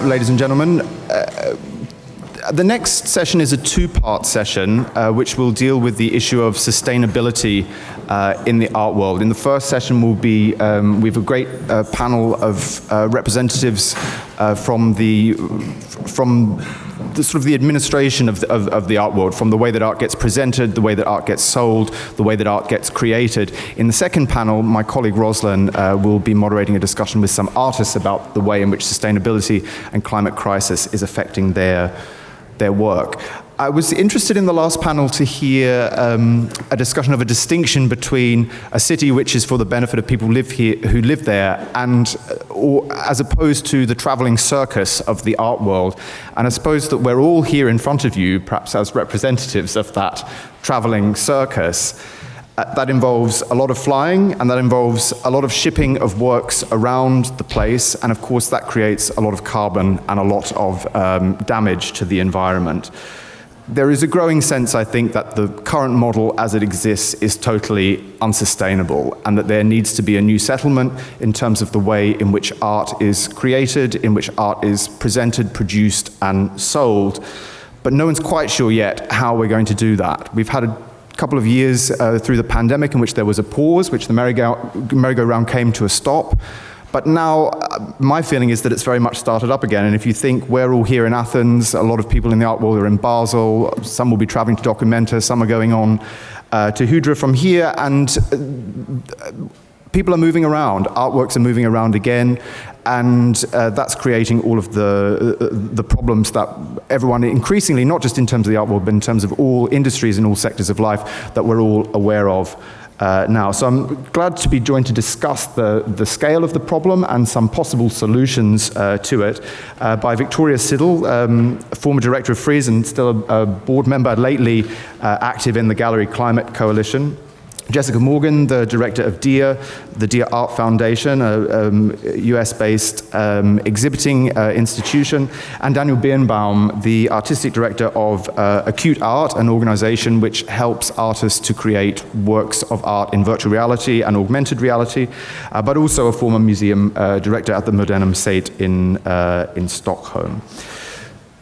ladies and gentlemen. The next session is a two-part session, which will deal with the issue of sustainability in the art world. In the first session, we have a great panel of representatives from the sort of the administration of the art world, from the way that art gets presented, the way that art gets sold, the way that art gets created. In the second panel, my colleague Roslyn will be moderating a discussion with some artists about the way in which sustainability and climate crisis is affecting their work. I was interested in the last panel to hear a discussion of a distinction between a city which is for the benefit of people who live there, or as opposed to the traveling circus of the art world. And I suppose that we're all here in front of you, perhaps as representatives of that traveling circus. That involves a lot of flying, and that involves a lot of shipping of works around the place, and of course that creates a lot of carbon and a lot of damage to the environment. There is a growing sense, I think, that the current model as it exists is totally unsustainable, and that there needs to be a new settlement in terms of the way in which art is created, in which art is presented, produced, and sold. But no one's quite sure yet how we're going to do that. We've had a couple of years through the pandemic in which there was a pause, which the merry-go-round came to a stop. But now, my feeling is that it's very much started up again. And if you think we're all here in Athens, a lot of people in the art world are in Basel, some will be traveling to Documenta, some are going on to Hydra from here, and people are moving around. Artworks are moving around again, and that's creating all of the problems that everyone increasingly, not just in terms of the art world, but in terms of all industries and all sectors of life, that we're all aware of now. So I'm glad to be joined to discuss the scale of the problem and some possible solutions to it by Victoria Siddall, former director of Frieze and still a board member, lately active in the Gallery Climate Coalition. Jessica Morgan, the director of DIA, the DIA Art Foundation, a US-based exhibiting institution, and Daniel Birnbaum, the artistic director of Acute Art, an organization which helps artists to create works of art in virtual reality and augmented reality, but also a former museum director at the Moderna Museet in Stockholm.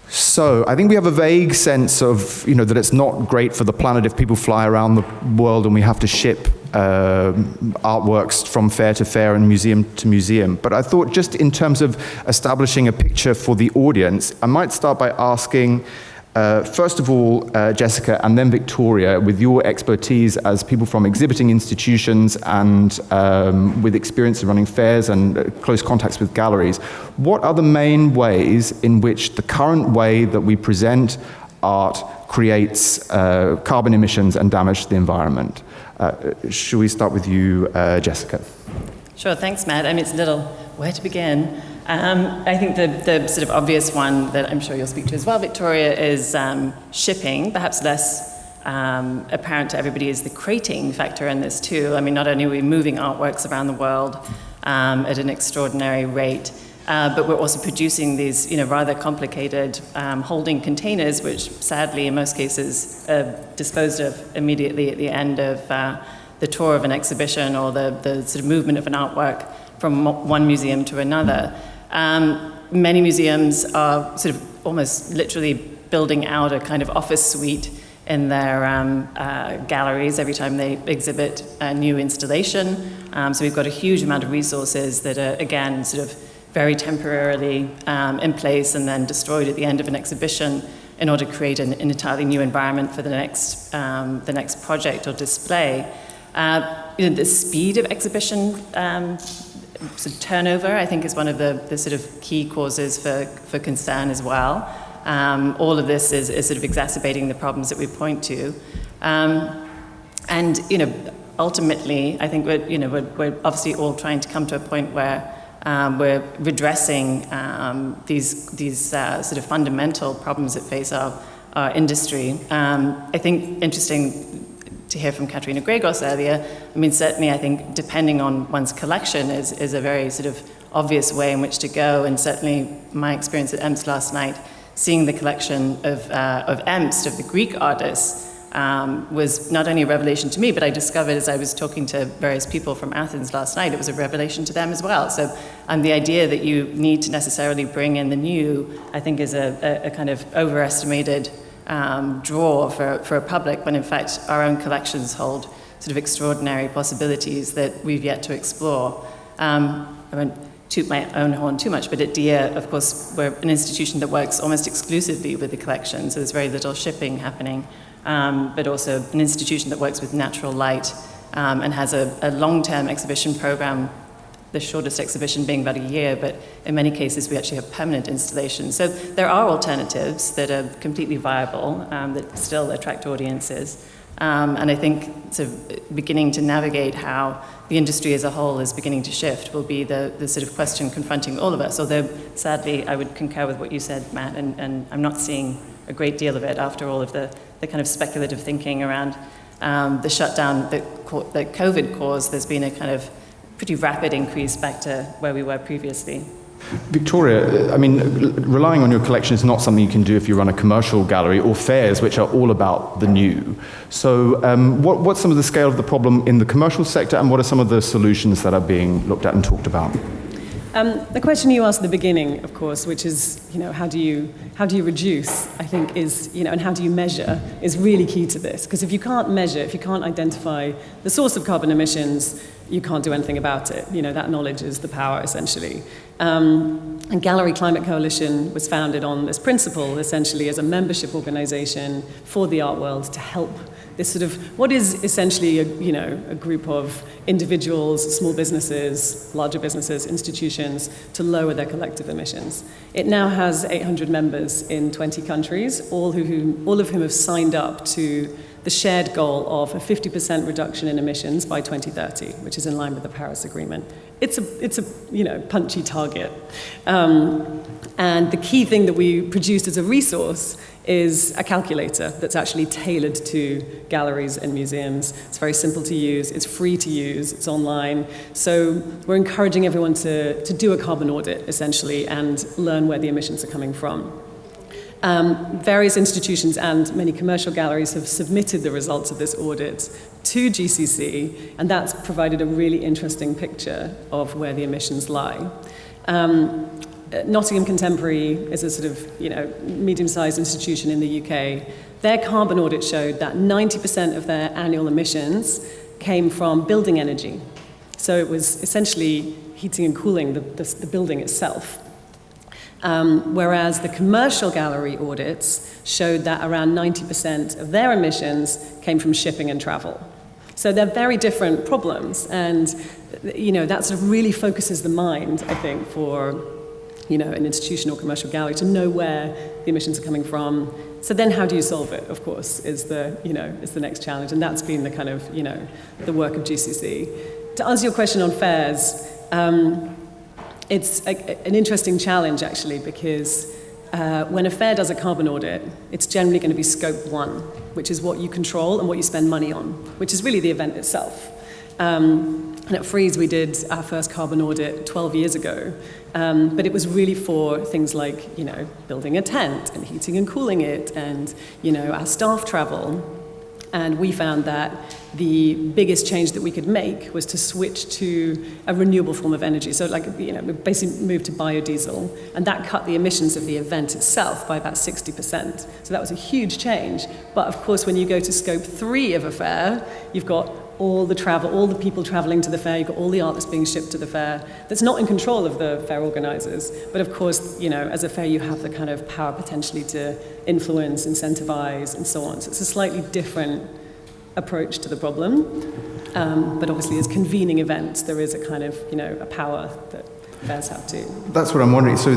So I think we have a vague sense of, that it's not great for the planet if people fly around the world and we have to ship artworks from fair to fair and museum to museum. But I thought, just in terms of establishing a picture for the audience, I might start by asking, first of all, Jessica, and then Victoria, with your expertise as people from exhibiting institutions and with experience in running fairs and close contacts with galleries, what are the main ways in which the current way that we present art creates carbon emissions and damage to the environment? Should we start with you, Jessica? Sure, thanks, Matt. It's a little, where to begin? I think the sort of obvious one that I'm sure you'll speak to as well, Victoria, is shipping. Perhaps less apparent to everybody is the crating factor in this too. Not only are we moving artworks around the world at an extraordinary rate, but we're also producing these, rather complicated holding containers, which sadly, in most cases, are disposed of immediately at the end of the tour of an exhibition or the sort of movement of an artwork from one museum to another. Many museums are sort of almost literally building out a kind of office suite in their galleries every time they exhibit a new installation. So we've got a huge amount of resources that are, again, sort of very temporarily in place and then destroyed at the end of an exhibition in order to create an entirely new environment for the next project or display. The speed of exhibition sort of turnover, I think, is one of the sort of key causes for concern as well. All of this is sort of exacerbating the problems that we point to. And ultimately, I think we're obviously all trying to come to a point where we're redressing these sort of fundamental problems that face our industry. I think interesting to hear from Katerina Gregos earlier, certainly I think depending on one's collection is a very sort of obvious way in which to go, and certainly my experience at EMPS last night, seeing the collection of EMPS, of the Greek artists, was not only a revelation to me, but I discovered as I was talking to various people from Athens last night, it was a revelation to them as well. So the idea that you need to necessarily bring in the new, I think is a kind of overestimated draw for a public, when in fact our own collections hold sort of extraordinary possibilities that we've yet to explore. I won't toot my own horn too much, but at DIA, of course, we're an institution that works almost exclusively with the collection, so there's very little shipping happening, but also an institution that works with natural light and has a long-term exhibition program, the shortest exhibition being about a year, but in many cases we actually have permanent installations. So there are alternatives that are completely viable, that still attract audiences. And I think sort of beginning to navigate how the industry as a whole is beginning to shift will be the sort of question confronting all of us. Although, sadly, I would concur with what you said, Matt, and I'm not seeing a great deal of it after all of the kind of speculative thinking around the shutdown that COVID caused. There's been a kind of pretty rapid increase back to where we were previously. Victoria, I mean, relying on your collection is not something you can do if you run a commercial gallery or fairs, which are all about the new. So what's some of the scale of the problem in the commercial sector, and what are some of the solutions that are being looked at and talked about? The question you asked at the beginning, of course, which is, how do you reduce, I think is, and how do you measure, is really key to this. Because if you can't measure, if you can't identify the source of carbon emissions, you can't do anything about it. That knowledge is the power, essentially. And Gallery Climate Coalition was founded on this principle, essentially, as a membership organization for the art world to help this sort of, what is essentially a group of individuals, small businesses, larger businesses, institutions, to lower their collective emissions. It now has 800 members in 20 countries, all of whom have signed up to the shared goal of a 50% reduction in emissions by 2030, which is in line with the Paris Agreement. It's a punchy target. And the key thing that we produced as a resource is a calculator that's actually tailored to galleries and museums. It's very simple to use, it's free to use, it's online. So we're encouraging everyone to do a carbon audit, essentially, and learn where the emissions are coming from. Various institutions and many commercial galleries have submitted the results of this audit to GCC, and that's provided a really interesting picture of where the emissions lie. Nottingham Contemporary is a sort of, medium-sized institution in the UK. Their carbon audit showed that 90% of their annual emissions came from building energy. So it was essentially heating and cooling the building itself. Whereas the commercial gallery audits showed that around 90% of their emissions came from shipping and travel. So they're very different problems, and that sort of really focuses the mind, I think, for an institution or commercial gallery to know where the emissions are coming from. So then how do you solve it, of course, is the next challenge, and that's been the kind of, the work of GCC. To answer your question on fairs, it's an interesting challenge, actually, because when a fair does a carbon audit, it's generally going to be scope 1, which is what you control and what you spend money on, which is really the event itself. And at Frieze, we did our first carbon audit 12 years ago, but it was really for things like, building a tent and heating and cooling it and, our staff travel. And we found that the biggest change that we could make was to switch to a renewable form of energy. So we basically moved to biodiesel, and that cut the emissions of the event itself by about 60%. So that was a huge change. But of course, when you go to scope 3 of a fair, you've got all the travel, all the people traveling to the fair, you've got all the art that's being shipped to the fair that's not in control of the fair organizers. But of course, as a fair, you have the kind of power potentially to influence, incentivize, and so on. So it's a slightly different approach to the problem. But obviously, as convening events, there is a kind of, a power that fairs have too. That's what I'm wondering. So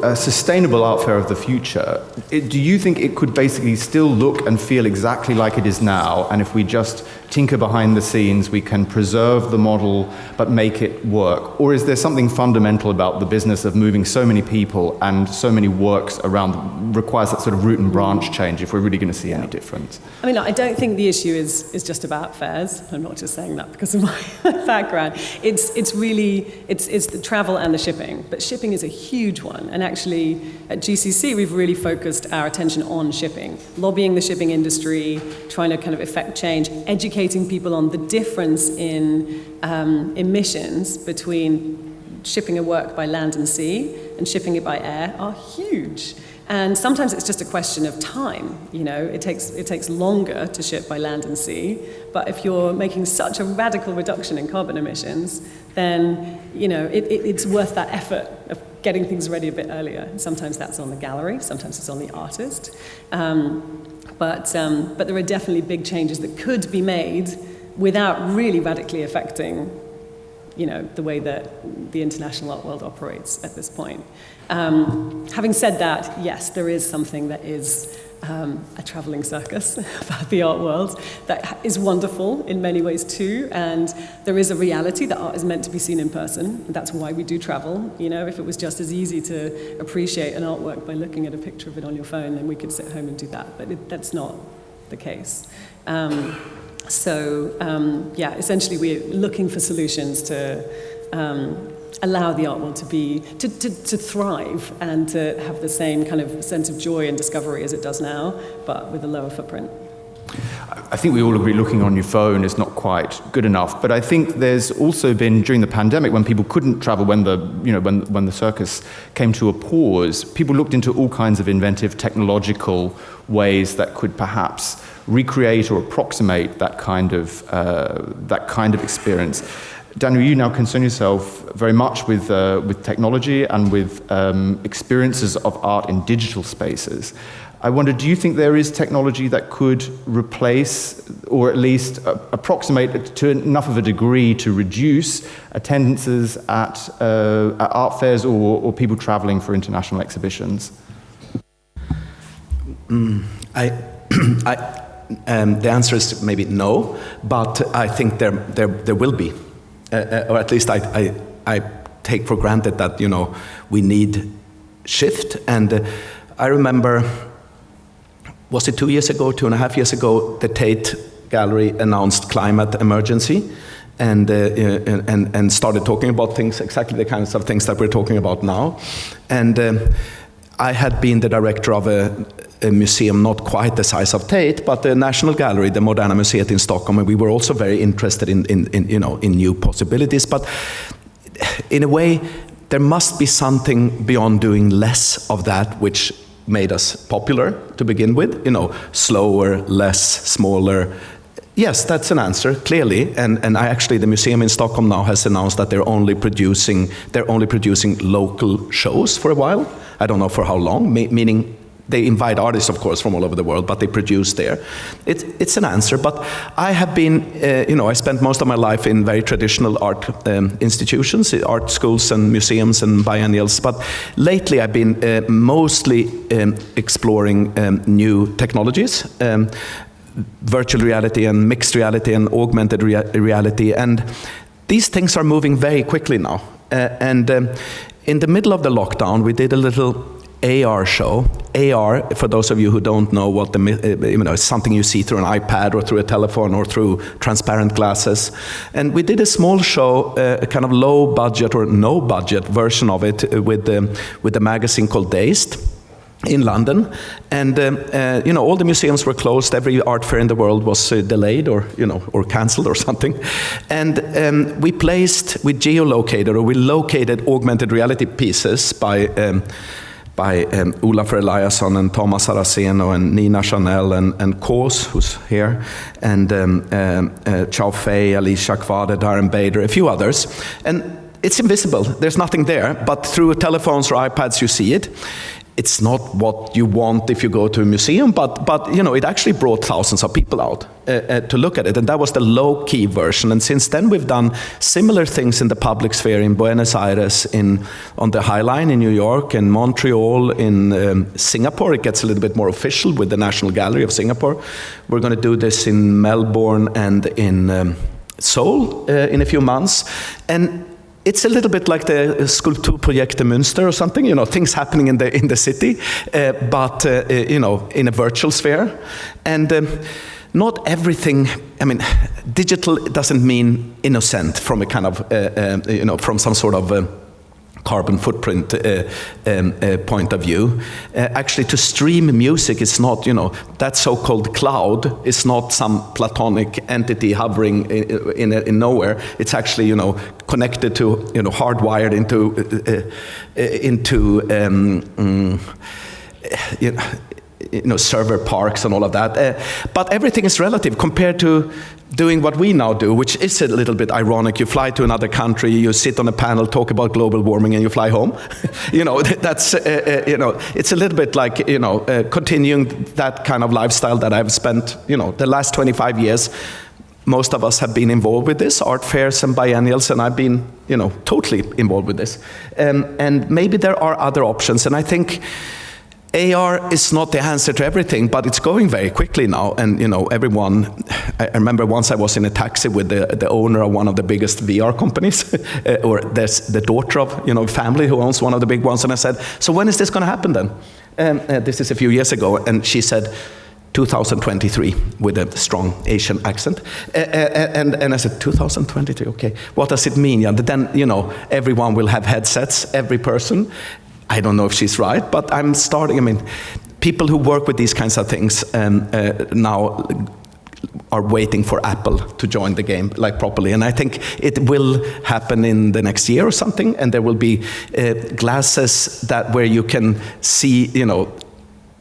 a sustainable art fair of the future, do you think it could basically still look and feel exactly like it is now? And if we just tinker behind the scenes, we can preserve the model but make it work? Or is there something fundamental about the business of moving so many people and so many works around requires that sort of root and branch change if we're really going to see any difference? I mean, I don't think the issue is just about fairs. I'm not just saying that because of my background. It's really the travel and the shipping, but shipping is a huge one. And actually, at GCC, we've really focused our attention on shipping, lobbying the shipping industry, trying to kind of effect change, educating people on the difference in emissions between shipping a work by land and sea and shipping it by air are huge. And sometimes it's just a question of time. You know, it takes longer to ship by land and sea. But if you're making such a radical reduction in carbon emissions, then you know it's worth that effort of getting things ready a bit earlier. And sometimes that's on the gallery, sometimes it's on the artist. But there are definitely big changes that could be made without really radically affecting, you know, the way that the international art world operates at this point. Having said that, yes, there is something that is a traveling circus about the art world that is wonderful in many ways too, and there is a reality that art is meant to be seen in person. That's why we do travel. You know, if it was just as easy to appreciate an artwork by looking at a picture of it on your phone, then we could sit home and do that, but that's not the case. Essentially we're looking for solutions to allow the art world to thrive and to have the same kind of sense of joy and discovery as it does now, but with a lower footprint. I think we all agree looking on your phone is not quite good enough, but I think there's also been, during the pandemic, when people couldn't travel, when the circus came to a pause, people looked into all kinds of inventive technological ways that could perhaps recreate or approximate that kind of experience. Daniel, you now concern yourself very much with technology and with experiences of art in digital spaces. I wonder, do you think there is technology that could replace or at least approximate to enough of a degree to reduce attendances at art fairs or people traveling for international exhibitions? The answer is maybe no, but I think there will be. Or at least I take for granted that, you know, we need shift. And I remember, was it 2 years ago, 2.5 years ago, the Tate Gallery announced climate emergency and started talking about things, exactly the kinds of things that we're talking about now. And I had been the director of a museum not quite the size of Tate, but the National Gallery, the Moderna Museet in Stockholm, and we were also very interested in new possibilities. But in a way, there must be something beyond doing less of that which made us popular to begin with. You know, slower, less, smaller. Yes, that's an answer, clearly. And I actually, the museum in Stockholm now has announced that they're only producing local shows for a while. I don't know for how long, meaning they invite artists, of course, from all over the world, but they produce there. It's an answer, but I have been, I spent most of my life in very traditional art institutions, art schools and museums and biennials, but lately I've been mostly exploring new technologies, virtual reality and mixed reality and augmented reality, and these things are moving very quickly now. In the middle of the lockdown, we did a little AR show. AR, for those of you who don't know what it's something you see through an iPad or through a telephone or through transparent glasses. And we did a small show, a kind of low budget or no budget version of it with a magazine called Dazed in London. And all the museums were closed. Every art fair in the world was delayed or cancelled or something. And we geolocated, or we located augmented reality pieces by Olafur Eliasson and Thomas Saraceno and Nina Chanel and Kos, who's here, and Chow Fei, Alicia Kvade, Darren Bader, a few others. And it's invisible. There's nothing there, but through telephones or iPads you see it. It's not what you want if you go to a museum, but it actually brought thousands of people out to look at it, and that was the low-key version. And since then, we've done similar things in the public sphere in Buenos Aires, on the High Line in New York, in Montreal, in Singapore. It gets a little bit more official with the National Gallery of Singapore. We're going to do this in Melbourne and in Seoul in a few months, and it's a little bit like the Skulpturprojekt Münster or something, things happening in the city, but in a virtual sphere. And not everything, digital doesn't mean innocent from a kind of, from some sort of carbon footprint point of view. Actually, to stream music is not, that so-called cloud is not some platonic entity hovering in nowhere. It's actually, connected to, hardwired into server parks and all of that. But everything is relative compared to doing what we now do, which is a little bit ironic. You fly to another country, you sit on a panel, talk about global warming, and you fly home. That's, it's a little bit like, continuing that kind of lifestyle that I've spent, the last 25 years. Most of us have been involved with this, art fairs and biennials, and I've been, totally involved with this. And maybe there are other options, and I think AR is not the answer to everything, but it's going very quickly now. And everyone, I remember once I was in a taxi with the owner of one of the biggest VR companies, or there's the daughter of family who owns one of the big ones, and I said, so when is this going to happen then? This is a few years ago, and she said 2023 with a strong Asian accent, and I said 2023, okay, what does it mean? Yeah, then everyone will have headsets, every person. I don't know if she's right, but I'm starting, people who work with these kinds of things now are waiting for Apple to join the game, properly. And I think it will happen in the next year or something, and there will be glasses where you can see,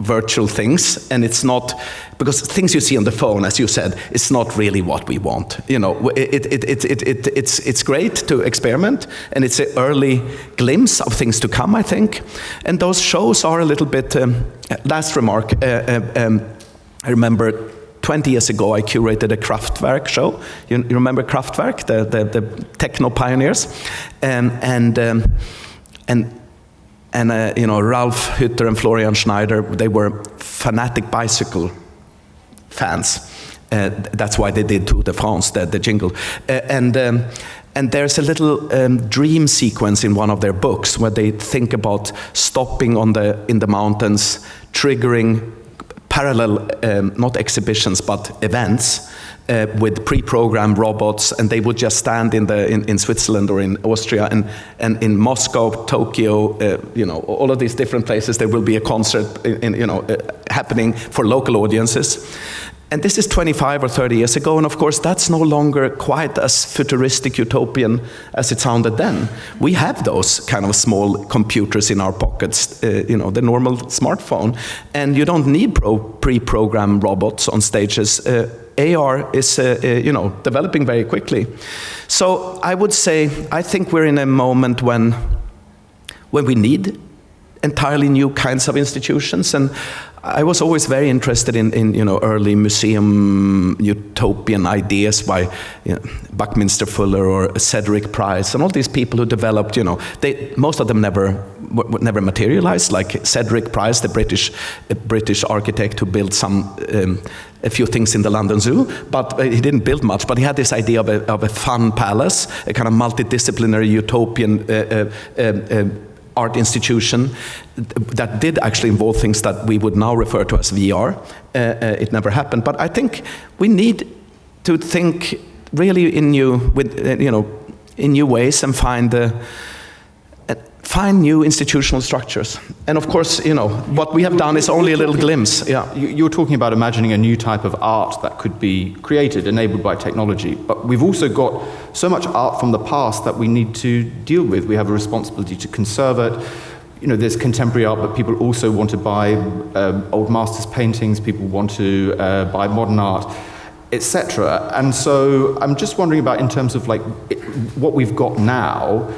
virtual things, and it's not, because things you see on the phone, as you said, it's not really what we want. It's great to experiment, and it's an early glimpse of things to come, I think. And those shows are a little bit, last remark, I remember 20 years ago I curated a Kraftwerk show. You remember Kraftwerk, the techno pioneers? And Ralf Hütter and Florian Schneider, they were fanatic bicycle fans. That's why they did Tour de France, the jingle. And there's a little dream sequence in one of their books where they think about stopping in the mountains, triggering parallel, not exhibitions, but events, with pre-programmed robots, and they would just stand in Switzerland or in Austria, and in Moscow, Tokyo, all of these different places, there will be a concert happening for local audiences. And this is 25 or 30 years ago, and of course that's no longer quite as futuristic utopian as it sounded then. We have those kind of small computers in our pockets, the normal smartphone, and you don't need pre-programmed robots on stages. AR is, developing very quickly. So I would say, I think we're in a moment when we need entirely new kinds of institutions, and I was always very interested in early museum utopian ideas by Buckminster Fuller or Cedric Price and all these people who developed. Most of them never materialized. Like Cedric Price, the British architect who built a few things in the London Zoo, but he didn't build much. But he had this idea of a fun palace, a kind of multidisciplinary utopian art institution that did actually involve things that we would now refer to as VR. It never happened, but I think we need to think really in new ways and find new institutional structures. And of course, what we have done is only a little glimpse. Yeah, you're talking about imagining a new type of art that could be created, enabled by technology. But we've also got so much art from the past that we need to deal with. We have a responsibility to conserve it. There's contemporary art, but people also want to buy old masters' paintings. People want to buy modern art, etc. And so I'm just wondering about, in terms of what we've got now,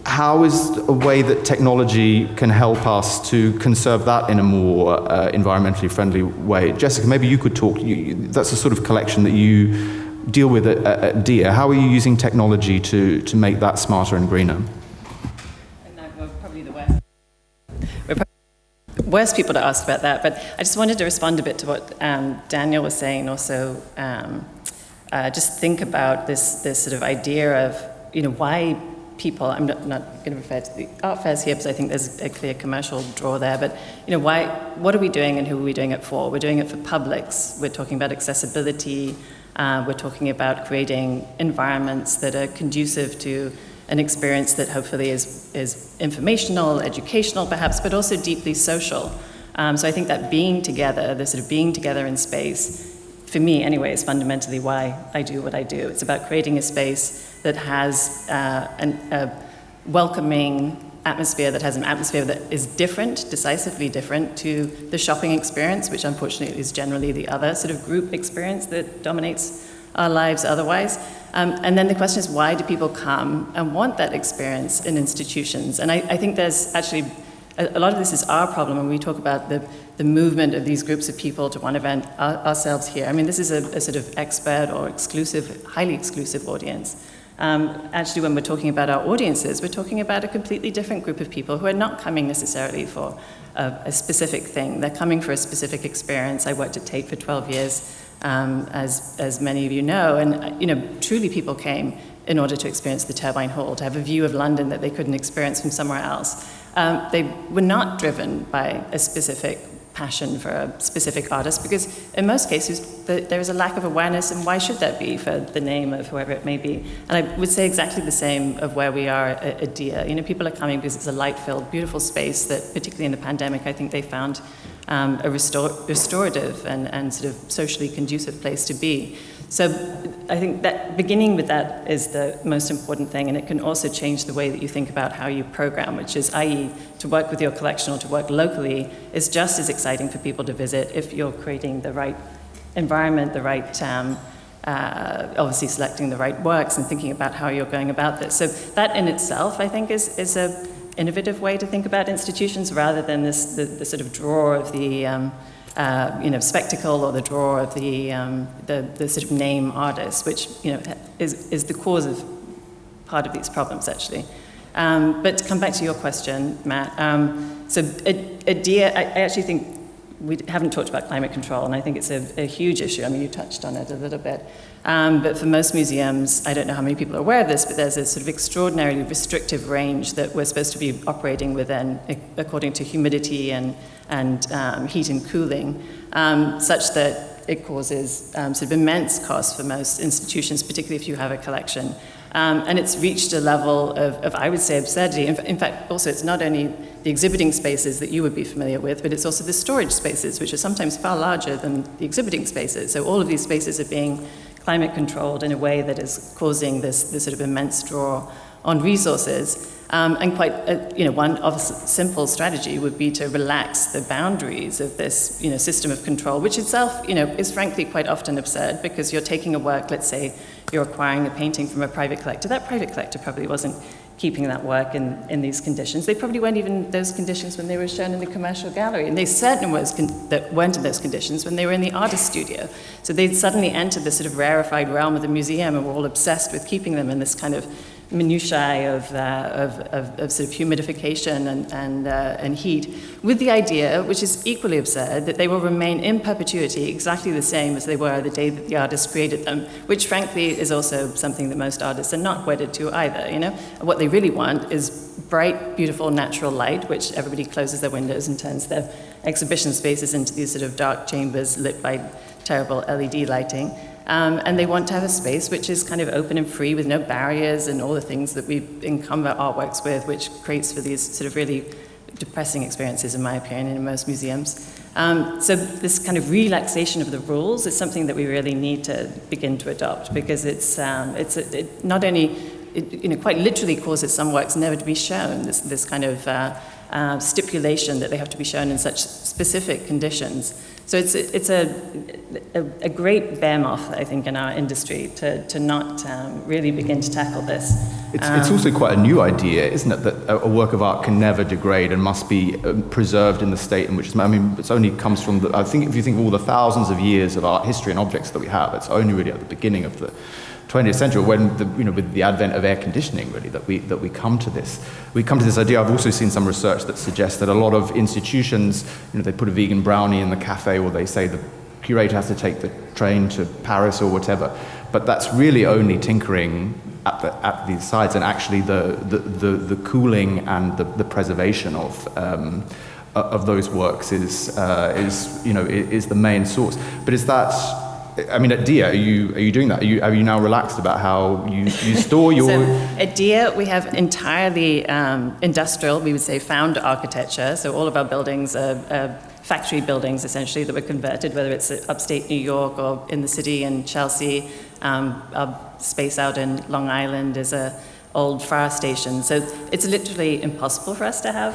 how is a way that technology can help us to conserve that in a more environmentally friendly way? Jessica, maybe you could talk. That's a sort of collection that you deal with at DEA. How are you using technology to make that smarter and greener? And we're probably the worst people to ask about that, but I just wanted to respond a bit to what Daniel was saying, and also just think about this sort of idea of why people, I'm not going to refer to the art fairs here because I think there's a clear commercial draw there, but what are we doing and who are we doing it for? We're doing it for publics. We're talking about accessibility. We're talking about creating environments that are conducive to an experience that hopefully is informational, educational perhaps, but also deeply social. So I think that being together, the sort of being together in space, for me anyway, is fundamentally why I do what I do. It's about creating a space that has a welcoming atmosphere, that has an atmosphere that is different, decisively different to the shopping experience, which unfortunately is generally the other sort of group experience that dominates our lives otherwise. And then the question is, why do people come and want that experience in institutions? And I think there's actually, a lot of this is our problem when we talk about the movement of these groups of people to want to event ourselves here. I mean, this is a sort of expert or exclusive, highly exclusive audience. Actually, when we're talking about our audiences, we're talking about a completely different group of people who are not coming necessarily for a specific thing. They're coming for a specific experience. I worked at Tate for 12 years, as many of you know, and truly people came in order to experience the Turbine Hall, to have a view of London that they couldn't experience from somewhere else. They were not driven by a specific passion for a specific artist, because in most cases there is a lack of awareness, and why should that be, for the name of whoever it may be. And I would say exactly the same of where we are at DIA. People are coming because it's a light-filled, beautiful space that, particularly in the pandemic, I think they found a restorative and sort of socially conducive place to be. So I think that beginning with that is the most important thing, and it can also change the way that you think about how you program, which is, i.e., to work with your collection or to work locally is just as exciting for people to visit if you're creating the right environment, the right, obviously selecting the right works and thinking about how you're going about this. So that in itself, I think, is a innovative way to think about institutions, rather than the sort of draw of the spectacle, or the draw of the sort of name artist, which is the cause of part of these problems, actually. But to come back to your question, Matt, so at DIA, I actually think we haven't talked about climate control, and I think it's a huge issue. I mean, you touched on it a little bit. But for most museums, I don't know how many people are aware of this, but there's a sort of extraordinarily restrictive range that we're supposed to be operating within, according to humidity and heat and cooling, such that it causes sort of immense costs for most institutions, particularly if you have a collection. And it's reached a level of, I would say, absurdity. In fact, also, it's not only the exhibiting spaces that you would be familiar with, but it's also the storage spaces, which are sometimes far larger than the exhibiting spaces. So all of these spaces are being climate controlled in a way that is causing this sort of immense draw on resources. And quite, one simple strategy would be to relax the boundaries of this, system of control, which itself, is frankly quite often absurd, because you're taking a work, let's say you're acquiring a painting from a private collector. That private collector probably wasn't keeping that work in these conditions. They probably weren't even those conditions when they were shown in the commercial gallery, and they certainly weren't in those conditions when they were in the artist studio. So they'd suddenly entered this sort of rarefied realm of the museum, and were all obsessed with keeping them in this kind of minutiae of sort of humidification and heat, with the idea, which is equally absurd, that they will remain in perpetuity exactly the same as they were the day that the artist created them, which frankly is also something that most artists are not wedded to either. What they really want is bright, beautiful, natural light, which everybody closes their windows and turns their exhibition spaces into these sort of dark chambers lit by terrible LED lighting. And they want to have a space which is kind of open and free, with no barriers and all the things that we encumber artworks with, which creates for these sort of really depressing experiences, in my opinion, in most museums. So this kind of relaxation of the rules is something that we really need to begin to adopt, because it not only, quite literally causes some works never to be shown, this kind of stipulation that they have to be shown in such specific conditions. So it's a great behemoth, I think, in our industry to not really begin to tackle this. It's also quite a new idea, isn't it, that a work of art can never degrade and must be preserved in the state in which it's. I mean, it only comes from I think if you think of all the thousands of years of art history and objects that we have, it's only really at the beginning of the 20th century, when with the advent of air conditioning, really, that we come to this. We come to this idea. I've also seen some research that suggests that a lot of institutions, they put a vegan brownie in the cafe, or they say the curator has to take the train to Paris or whatever. But that's really only tinkering at these sides, and actually the cooling and the preservation of those works is the main source. But is that I mean, at DIA, are you doing that? Are you now relaxed about how you store your... So at DIA, we have entirely industrial, we would say, found architecture. So all of our buildings are factory buildings, essentially, that were converted, whether it's upstate New York or in the city in Chelsea. Our space out in Long Island is a old fire station. So it's literally impossible for us to have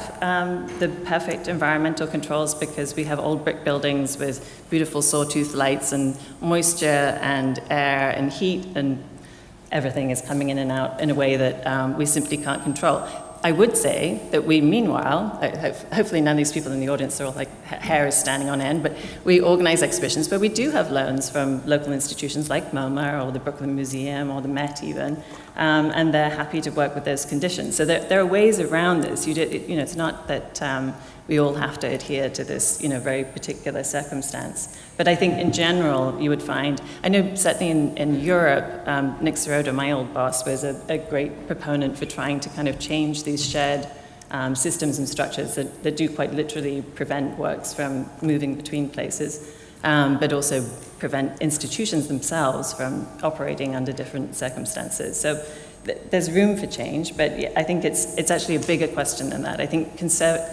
the perfect environmental controls because we have old brick buildings with beautiful sawtooth lights and moisture and air and heat, and everything is coming in and out in a way that we simply can't control. I would say that we, meanwhile, hopefully none of these people in the audience are all like hair is standing on end, but we organize exhibitions where we do have loans from local institutions like MoMA or the Brooklyn Museum or the Met even, and they're happy to work with those conditions. So there are ways around this. It's not that we all have to adhere to this, very particular circumstance. But I think in general, you would find, I know certainly in Europe, Nick Sirota, my old boss, was a great proponent for trying to kind of change these shared systems and structures that do quite literally prevent works from moving between places, but also prevent institutions themselves from operating under different circumstances. So there's room for change, but I think it's actually a bigger question than that. I think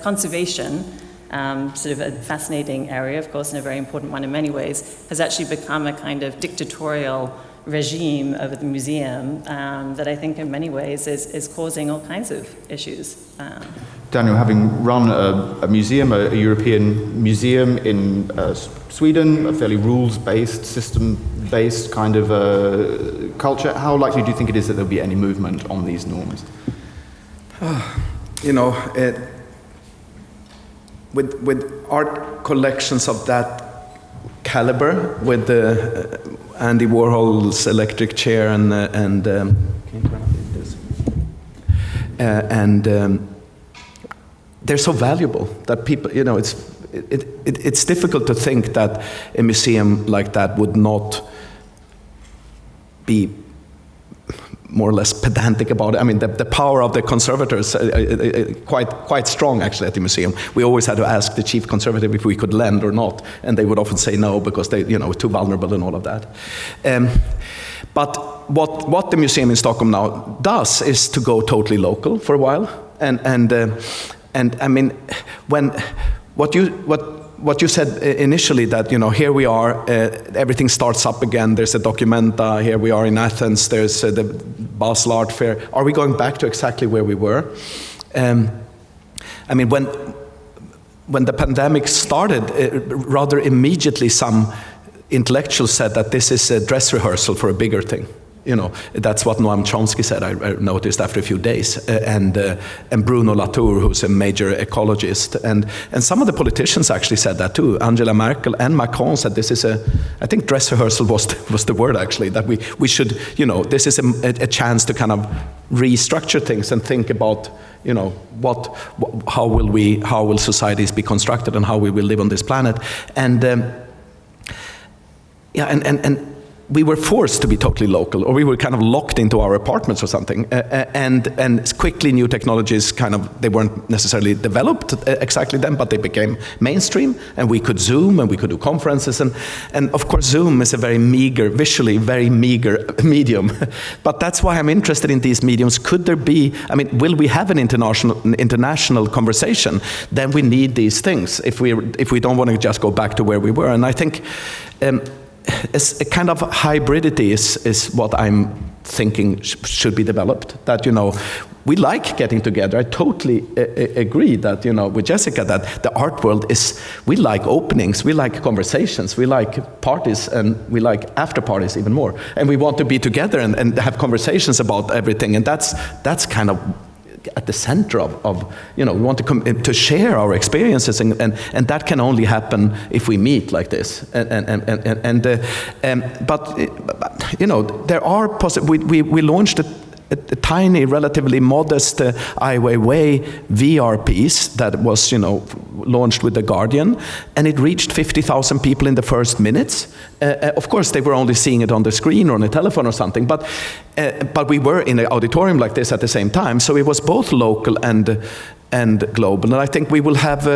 conservation, sort of a fascinating area, of course, and a very important one in many ways, has actually become a kind of dictatorial regime over the museum that I think in many ways is causing all kinds of issues. Daniel, having run a museum, a European museum in Sweden, a fairly rules-based, system-based kind of culture, how likely do you think it is that there'll be any movement on these norms? With art collections of that caliber, with the Andy Warhol's electric chair and they're so valuable that people, it's difficult to think that a museum like that would not be more or less pedantic about it. I mean, the power of the conservators quite strong actually at the museum. We always had to ask the chief conservative if we could lend or not, and they would often say no because they, were too vulnerable and all of that. But what the museum in Stockholm now does is to go totally local for a while, and I mean, what you said initially, that here we are, everything starts up again. There's a Documenta. Here we are in Athens. There's the Basel Art Fair. Are we going back to exactly where we were? I mean, when the pandemic started, rather immediately some intellectuals said that this is a dress rehearsal for a bigger thing. That's what Noam Chomsky said, I noticed after a few days, and Bruno Latour, who's a major ecologist, and some of the politicians actually said that too. Angela Merkel and Macron said this is I think dress rehearsal was the word actually, that we should, this is a chance to kind of restructure things and think about, how will societies be constructed and how we will live on this planet, and we were forced to be totally local, or we were kind of locked into our apartments or something. And quickly new technologies they weren't necessarily developed exactly then, but they became mainstream, and we could Zoom and we could do conferences. And of course, Zoom is a visually very meager medium. But that's why I'm interested in these mediums. Could there be, will we have an international conversation? Then we need these things if we don't want to just go back to where we were. And I think, a kind of hybridity is what I'm thinking should be developed. That, we like getting together. I totally agree that, with Jessica, that the art world we like openings, we like conversations, we like parties, and we like after parties even more. And we want to be together and have conversations about everything. And that's kind of at the center of we want to share our experiences, and that can only happen if we meet like this. But there are we launched a tiny, relatively modest Ai Weiwei VR piece that was, launched with The Guardian, and it reached 50,000 people in the first minutes. Of course, they were only seeing it on the screen or on a telephone or something, but we were in an auditorium like this at the same time, so it was both local and global. And I think we will have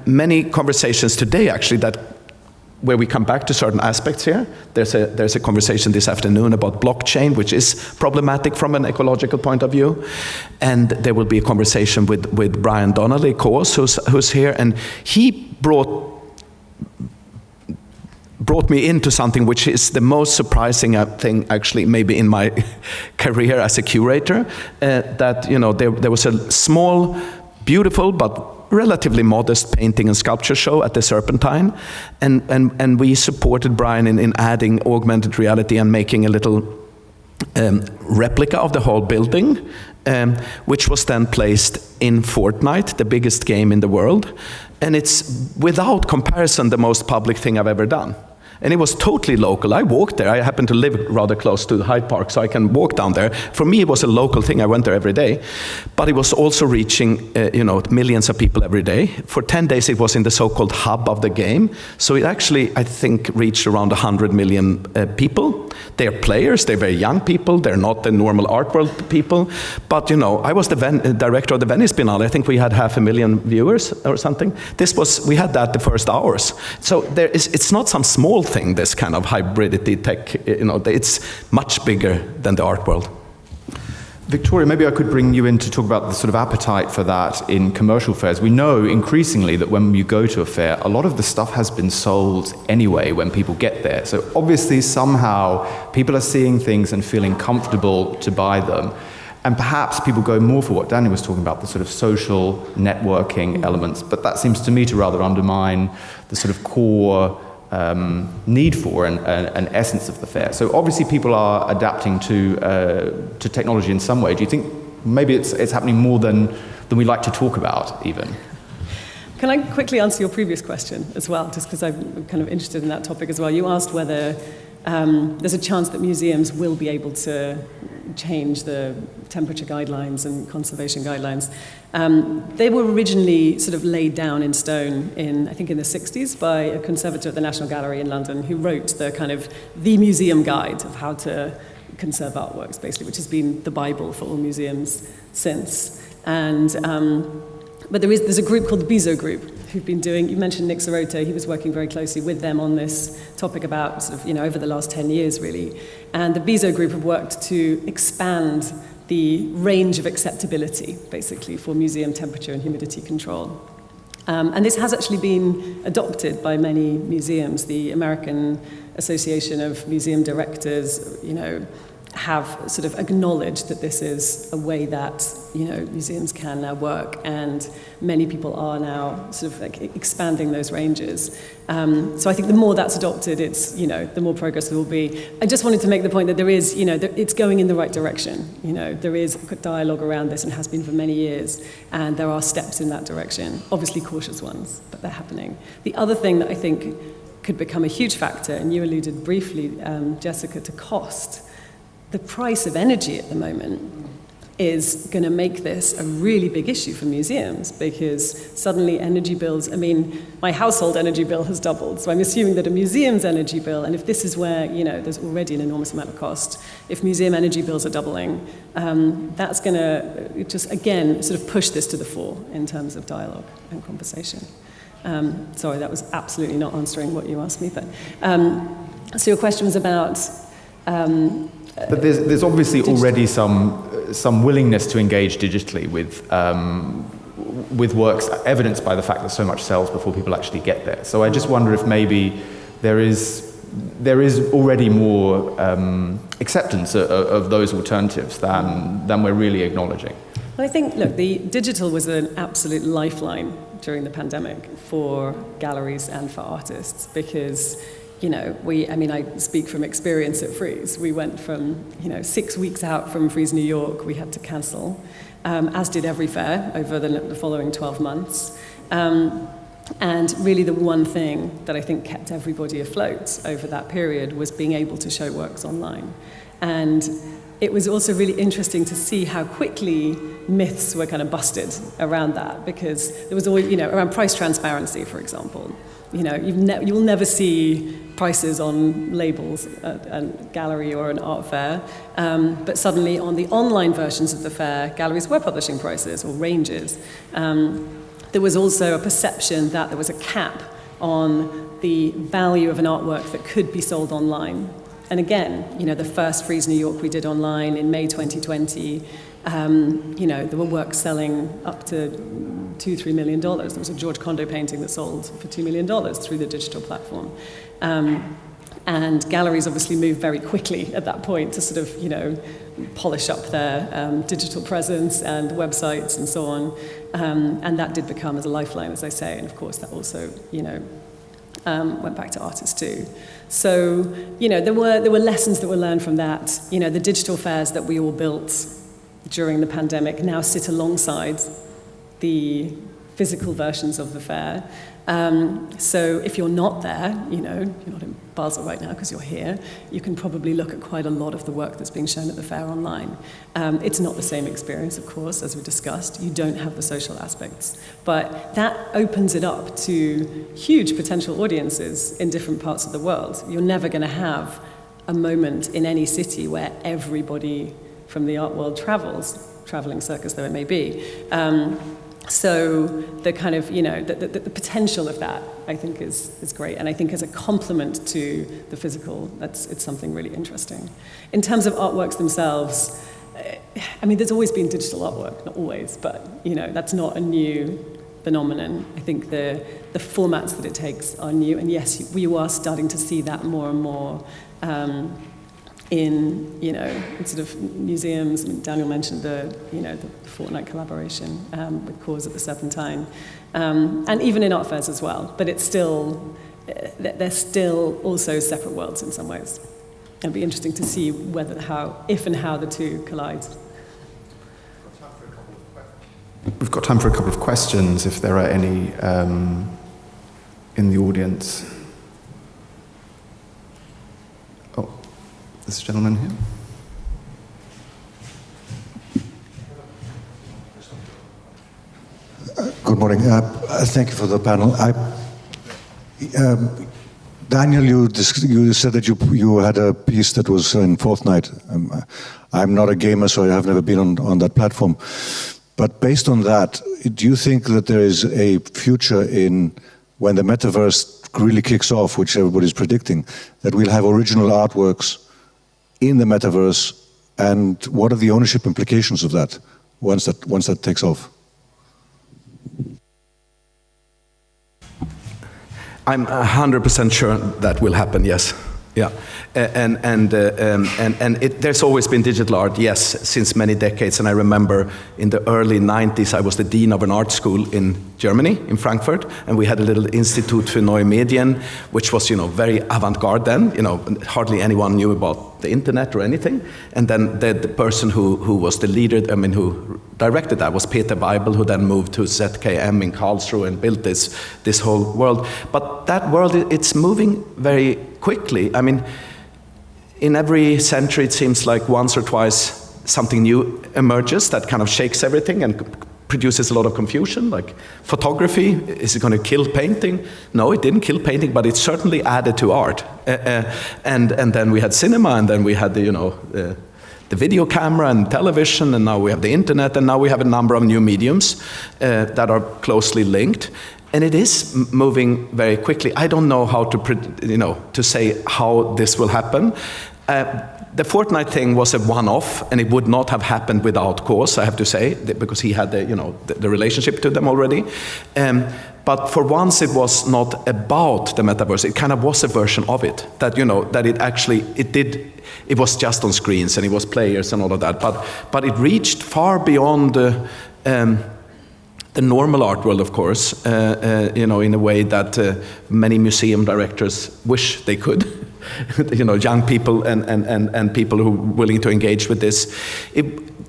many conversations today, actually, that where we come back to certain aspects here. There's a conversation this afternoon about blockchain, which is problematic from an ecological point of view. And there will be a conversation with Brian Donnelly, co-host, who's here, and he brought me into something which is the most surprising thing, actually, maybe in my career as a curator, that, you know, there was a small, beautiful, but relatively modest painting and sculpture show at the Serpentine, and we supported Brian in adding augmented reality and making a little replica of the whole building, which was then placed in Fortnite, the biggest game in the world, and it's without comparison the most public thing I've ever done. And it was totally local. I walked there. I happen to live rather close to the Hyde Park, so I can walk down there. For me, it was a local thing. I went there every day. But it was also reaching, millions of people every day. For 10 days, it was in the so-called hub of the game. So it actually, I think, reached around 100 million people. They're players. They're very young people. They're not the normal art world people. But, you know, I was the director of the Venice Biennale. I think we had 500,000 viewers or something. We had that the first hours. So it's not some small thing, this kind of hybridity tech, it's much bigger than the art world. Victoria, maybe I could bring you in to talk about the sort of appetite for that in commercial fairs. We know increasingly that when you go to a fair, a lot of the stuff has been sold anyway when people get there. So obviously somehow people are seeing things and feeling comfortable to buy them. And perhaps people go more for what Danny was talking about, the sort of social networking elements. But that seems to me to rather undermine the sort of core need for an essence of the fair. So obviously people are adapting to technology in some way. Do you think maybe it's happening more than we like to talk about even? Can I quickly answer your previous question as well, just because I'm kind of interested in that topic as well. You asked whether there's a chance that museums will be able to change the temperature guidelines and conservation guidelines. They were originally sort of laid down in stone I think in the 60s by a conservator at the National Gallery in London who wrote the museum guide of how to conserve artworks, basically, which has been the Bible for all museums since. And but there's a group called the Bizot Group who've been doing, you mentioned Nick Sirota, he was working very closely with them on this topic about over the last 10 years really. And the Bizot Group have worked to expand the range of acceptability, basically, for museum temperature and humidity control. And this has actually been adopted by many museums. The American Association of Museum Directors, have sort of acknowledged that this is a way that, museums can now work, and many people are now sort of expanding those ranges. So I think the more that's adopted, it's, the more progress there will be. I just wanted to make the point that there is, it's going in the right direction. There is dialogue around this and has been for many years, and there are steps in that direction, obviously cautious ones, but they're happening. The other thing that I think could become a huge factor, and you alluded briefly, Jessica, to cost. The price of energy at the moment is going to make this a really big issue for museums, because suddenly energy bills, my household energy bill has doubled, so I'm assuming that a museum's energy bill, and if this is where, there's already an enormous amount of cost, if museum energy bills are doubling, that's going to just, again, sort of push this to the fore in terms of dialogue and conversation. Sorry, that was absolutely not answering what you asked me, but so your question was about but there's obviously already some willingness to engage digitally with works, evidenced by the fact that so much sells before people actually get there. So I just wonder if maybe there is already more acceptance of those alternatives than we're really acknowledging. Well, I think, look, the digital was an absolute lifeline during the pandemic for galleries and for artists, because I speak from experience at Frieze. We went from, 6 weeks out from Frieze New York, we had to cancel, as did every fair over the following 12 months. And really the one thing that I think kept everybody afloat over that period was being able to show works online. And it was also really interesting to see how quickly myths were kind of busted around that, because there was always, around price transparency, for example. You will never see prices on labels at a gallery or an art fair, but suddenly on the online versions of the fair, galleries were publishing prices or ranges. There was also a perception that there was a cap on the value of an artwork that could be sold online. And again, the first Frieze New York we did online in May 2020, there were works selling up to $2-3 million. There was a George Condo painting that sold for $2 million through the digital platform. And galleries obviously moved very quickly at that point to sort of, polish up their digital presence and websites and so on. And that did become as a lifeline, as I say. And of course, that also, went back to artists too. So, there were lessons that were learned from that. The digital fairs that we all built during the pandemic now sit alongside the physical versions of the fair. So if you're not there, you're not in Basel right now because you're here, you can probably look at quite a lot of the work that's being shown at the fair online. It's not the same experience, of course, as we discussed. You don't have the social aspects. But that opens it up to huge potential audiences in different parts of the world. You're never going to have a moment in any city where everybody from the art world travels, traveling circus though it may be. So the kind of, the potential of that, I think, is great. And I think as a complement to the physical, it's something really interesting. In terms of artworks themselves, there's always been digital artwork, not always, but, that's not a new phenomenon. I think the formats that it takes are new. And yes, we are starting to see that more and more in sort of museums. Daniel mentioned the fortnight collaboration with Cause at the Serpentine, and even in art fairs as well. But it's still, they're still also separate worlds in some ways. It'll be interesting to see if and how the two collide. We've got time for a couple of questions, if there are any in the audience. Oh, this gentleman here. Good morning. Thank you for the panel. Daniel, you said that you had a piece that was in Fortnite. I'm not a gamer, so I have never been on that platform. But based on that, do you think that there is a future in when the metaverse really kicks off, which everybody's predicting, that we'll have original artworks in the metaverse? And what are the ownership implications of that once that takes off? I'm 100% sure that will happen, yes. Yeah, there's always been digital art, yes, since many decades. And I remember in the early 90s, I was the dean of an art school in Germany, in Frankfurt, and we had a little Institute für Neue Medien, which was, very avant-garde then. Hardly anyone knew about the internet or anything. And then the person who was the leader, who directed that was Peter Weibel, who then moved to ZKM in Karlsruhe and built this whole world. But that world, it's moving very quickly. In every century, it seems like once or twice something new emerges that kind of shakes everything and produces a lot of confusion, like photography. Is it going to kill painting? No, it didn't kill painting, but it certainly added to art. And then we had cinema, and then we had the video camera and television, and now we have the internet, and now we have a number of new mediums that are closely linked. And it is moving very quickly. I don't know how to say how this will happen. The Fortnite thing was a one-off, and it would not have happened without Cause, I have to say, because he had the relationship to them already. But for once, it was not about the metaverse. It kind of was a version of it that it was just on screens and it was players and all of that. But it reached far beyond the normal art world, of course, in a way that many museum directors wish they could. Young people and people who are willing to engage with this.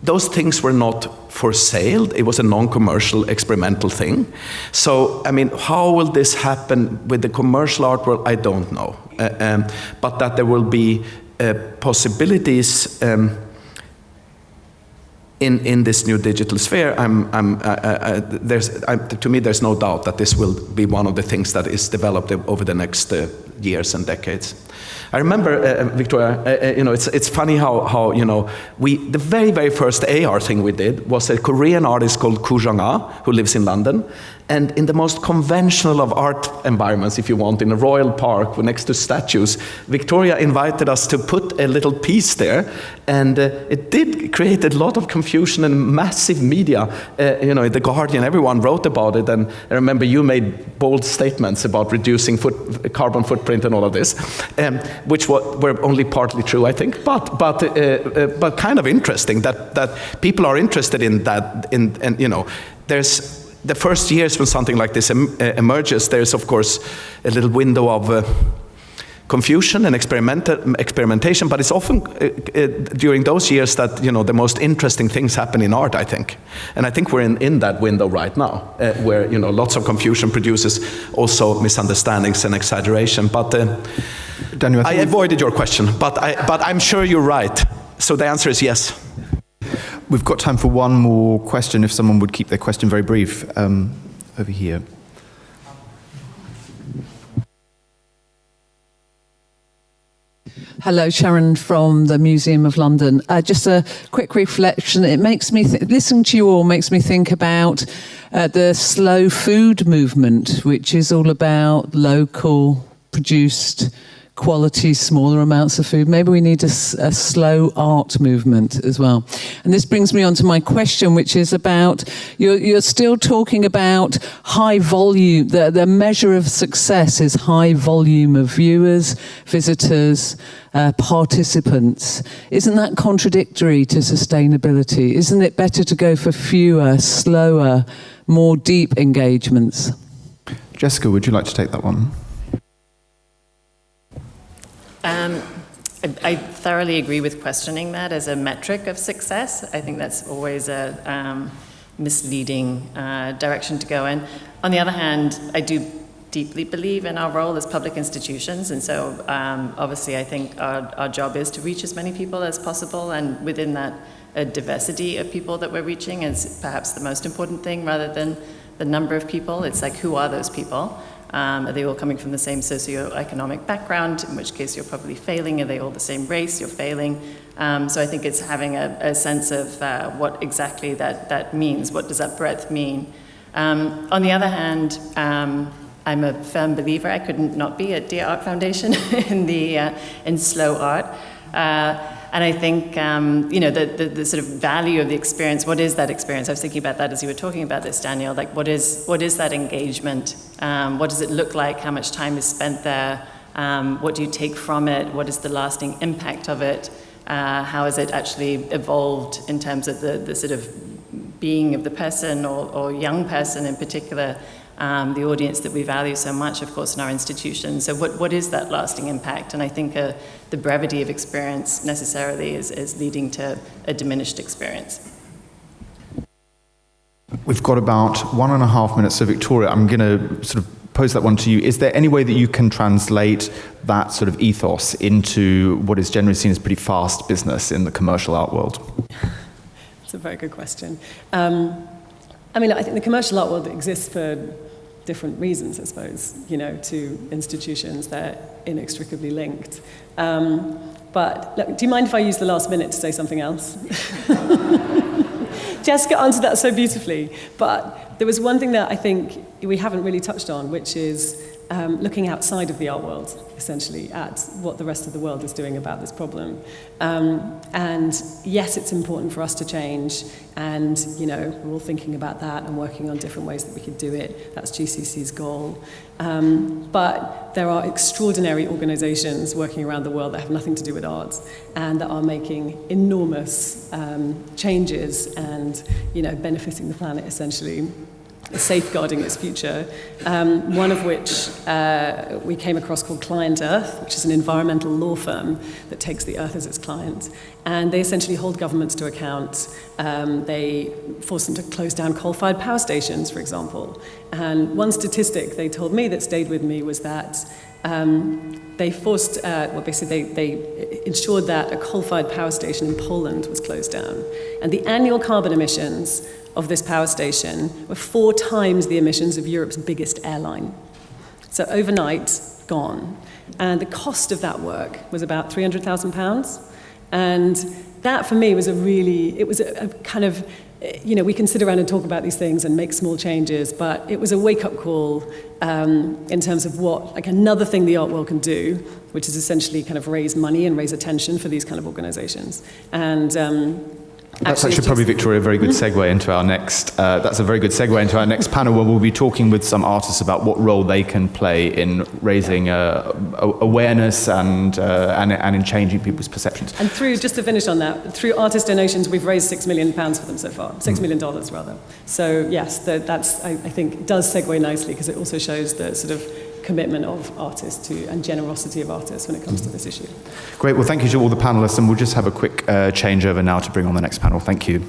Those things were not for sale. It was a non-commercial experimental thing. So, how will this happen with the commercial art world? I don't know. But that there will be possibilities in this new digital sphere, to me, there's no doubt that this will be one of the things that is developed over the next years and decades. I remember, Victoria, it's funny how the very, very first AR thing we did was a Korean artist called Koo Jong-ah, who lives in London, And in the most conventional of art environments, if you want, in a royal park next to statues, Victoria invited us to put a little piece there, and it did create a lot of confusion and massive media. The Guardian, everyone wrote about it, and I remember you made bold statements about reducing carbon footprint and all of this, which were only partly true, I think, but kind of interesting that people are interested in that. There's the first years when something like this emerges, there's of course a little window of confusion and experimentation, but it's often during those years that the most interesting things happen in art, I think. And I think we're in that window right now, where lots of confusion produces also misunderstandings and exaggeration. But Daniel, I avoided your question, but I'm sure you're right. So the answer is yes. We've got time for one more question, if someone would keep their question very brief. Over here. Hello, Sharon from the Museum of London. Just a quick reflection. It makes me listening to you all makes me think about the slow food movement, which is all about local produced quality, smaller amounts of food. Maybe we need a slow art movement as well. And this brings me on to my question, which is about, you're still talking about high volume. The measure of success is high volume of viewers, visitors, participants. Isn't that contradictory to sustainability? Isn't it better to go for fewer, slower, more deep engagements? Jessica, would you like to take that one? I thoroughly agree with questioning that as a metric of success. I think that's always a misleading direction to go in. On the other hand, I do deeply believe in our role as public institutions, and so obviously I think our job is to reach as many people as possible, and within that, a diversity of people that we're reaching is perhaps the most important thing rather than the number of people. It's like, who are those people? Are they all coming from the same socioeconomic background, in which case you're probably failing? Are they all the same race? You're failing. So I think it's having a sense of what exactly that means. What does that breadth mean? On the other hand, I'm a firm believer, I couldn't not be at Dear Art Foundation in slow art. And I think, the sort of value of the experience, what is that experience? I was thinking about that as you were talking about this, Daniel, like what is that engagement? What does it look like? How much time is spent there? What do you take from it? What is the lasting impact of it? How has it actually evolved in terms of the sort of being of the person or young person in particular? The audience that we value so much, of course, in our institutions. So what is that lasting impact? And I think the brevity of experience necessarily is leading to a diminished experience. We've got about 1.5 minutes. So Victoria, I'm going to sort of pose that one to you. Is there any way that you can translate that sort of ethos into what is generally seen as pretty fast business in the commercial art world? That's a very good question. I think the commercial art world exists for different reasons, I suppose, to institutions. They're inextricably linked. But look, do you mind if I use the last minute to say something else? Jessica answered that so beautifully. But there was one thing that I think we haven't really touched on, which is looking outside of the art world, essentially, at what the rest of the world is doing about this problem. And yes, it's important for us to change, and we're all thinking about that and working on different ways that we could do it. That's GCC's goal. But there are extraordinary organizations working around the world that have nothing to do with art and that are making enormous changes and benefiting the planet, essentially, safeguarding its future, one of which we came across called Client Earth, which is an environmental law firm that takes the earth as its client. And they essentially hold governments to account. They force them to close down coal-fired power stations, for example. And one statistic they told me that stayed with me was that they forced, they ensured that a coal-fired power station in Poland was closed down. And the annual carbon emissions of this power station were 4 times the emissions of Europe's biggest airline. So overnight, gone. And the cost of that work was about £300,000. And that for me was a we can sit around and talk about these things and make small changes, but it was a wake-up call in terms of what, another thing the art world can do, which is essentially kind of raise money and raise attention for these kind of organizations. And that's actually probably, Victoria, a very good segue into our next. That's a very good segue into our next panel, where we'll be talking with some artists about what role they can play in raising awareness and in changing people's perceptions. And just to finish on that, through artist donations, we've raised £6 million for them so far, $6 million rather. So yes, that's I think does segue nicely, because it also shows the sort of commitment of artists and generosity of artists when it comes to this issue. Great. Well, thank you to all the panelists, and we'll just have a quick changeover now to bring on the next panel. Thank you.